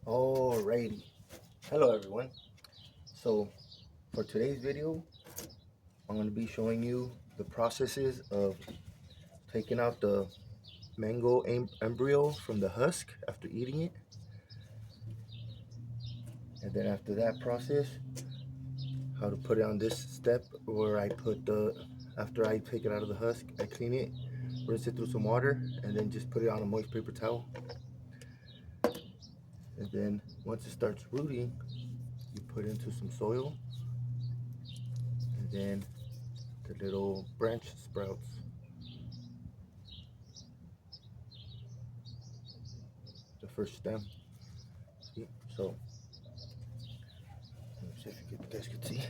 Alrighty, hello everyone. So for today's video, I'm going to be showing you the processes of taking out the mango embryo from the husk after eating it. And then after that process, how to put it on this step where I put after I take it out of the husk, I clean it, rinse it through some water, and then just put it on a moist paper towel. And then once it starts rooting, you put into some soil, and then the little branch sprouts. The first stem. See? So let me see if you guys can see.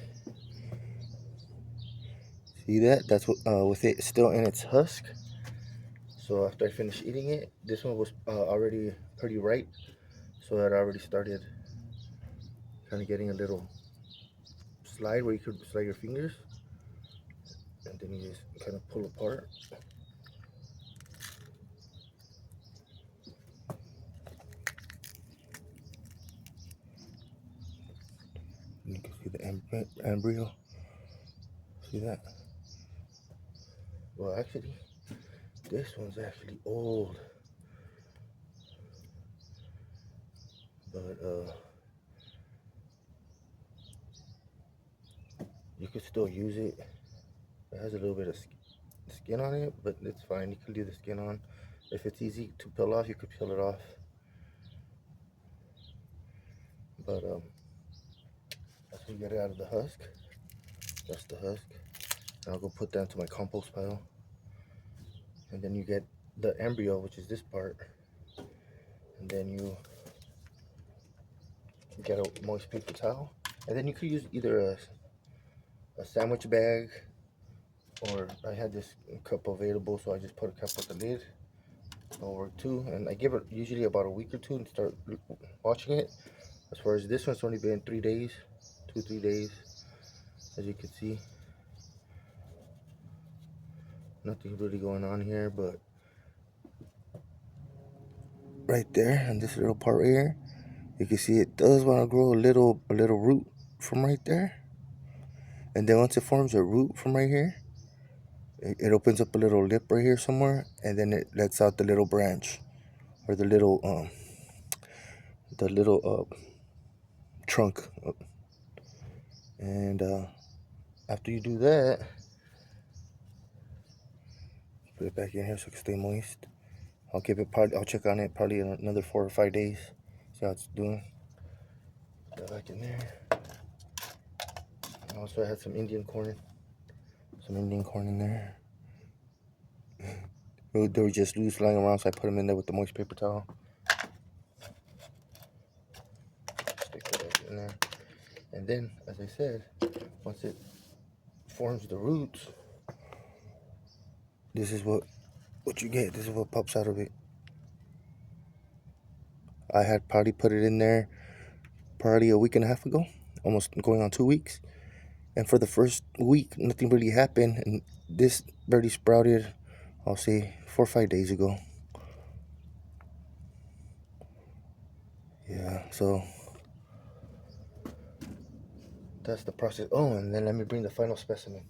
See that? That's what with it still in its husk. So after I finished eating it, this one was already pretty ripe. So it already started kind of getting a little slide where you could slide your fingers, and then you just kind of pull apart. And you can see the embryo. See that? Well, actually, this one's actually old, but you could still use it. It has a little bit of skin on it, but it's fine. You can leave the skin on. If it's easy to peel off, you could peel it off. But after you get it out of the husk, that's the husk. And I'll go put that into my compost pile. And then you get the embryo, which is this part. And then you get a moist paper towel. And then you could use either a sandwich bag, or I had this cup available, so I just put a cup with the lid. That'll work too. And I give it usually about a week or two and start watching it. As far as this one's only been 3 days, 2-3 days, as you can see. Nothing really going on here, but right there and this little part right here, you can see it does want to grow a little root from right there. And then once it forms a root from right here, it opens up a little lip right here somewhere, and then it lets out the little branch, or the little trunk. And after you do that, put it back in here so it can stay moist. I'll check on it probably in another 4 or 5 days, see how it's doing. Put that back in there. Also, I had some Indian corn in there. They were just loose lying around, so I put them in there with the moist paper towel. Stick that in there. And then, as I said, once it forms the roots, this is what you get. This is what pops out of it. I had probably put it in there probably a week and a half ago, almost going on 2 weeks. And for the first week, nothing really happened. And this barely sprouted, I'll say 4 or 5 days ago. Yeah, so that's the process. Oh, and then let me bring the final specimen.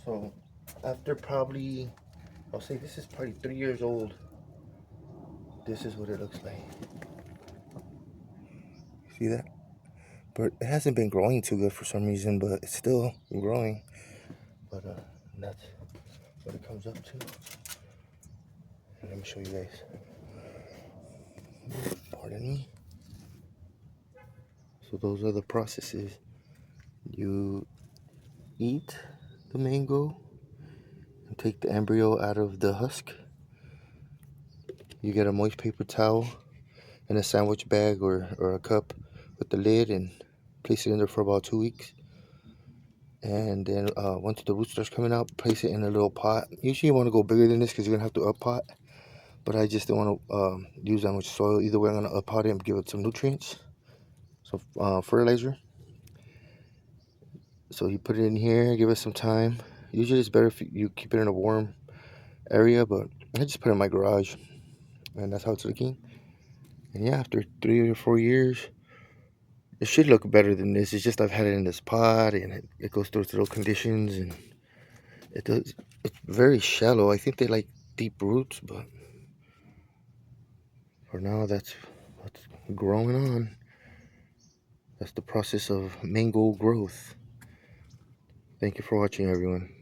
So after probably, I'll say this is probably 3 years old, this is what it looks like. See that? But it hasn't been growing too good for some reason, but it's still growing. But that's what it comes up to. And let me show you guys. Pardon me. So those are the processes. You eat the mango and take the embryo out of the husk. You get a moist paper towel and a sandwich bag or a cup with the lid, and place it in there for about 2 weeks. And then once the root starts coming out, place it in a little pot. Usually you want to go bigger than this because you're going to have to up pot. But I just don't want to use that much soil. Either way, I'm going to up pot it and give it some nutrients. So fertilizer. So he put it in here, give it some time. Usually it's better if you keep it in a warm area, but I just put it in my garage, and that's how it's looking. And yeah, after 3 or 4 years, it should look better than this. It's just I've had it in this pot, and it goes through its little conditions, and it does. It's very shallow. I think they like deep roots, but for now, that's what's growing on. That's the process of mango growth. Thank you for watching, everyone.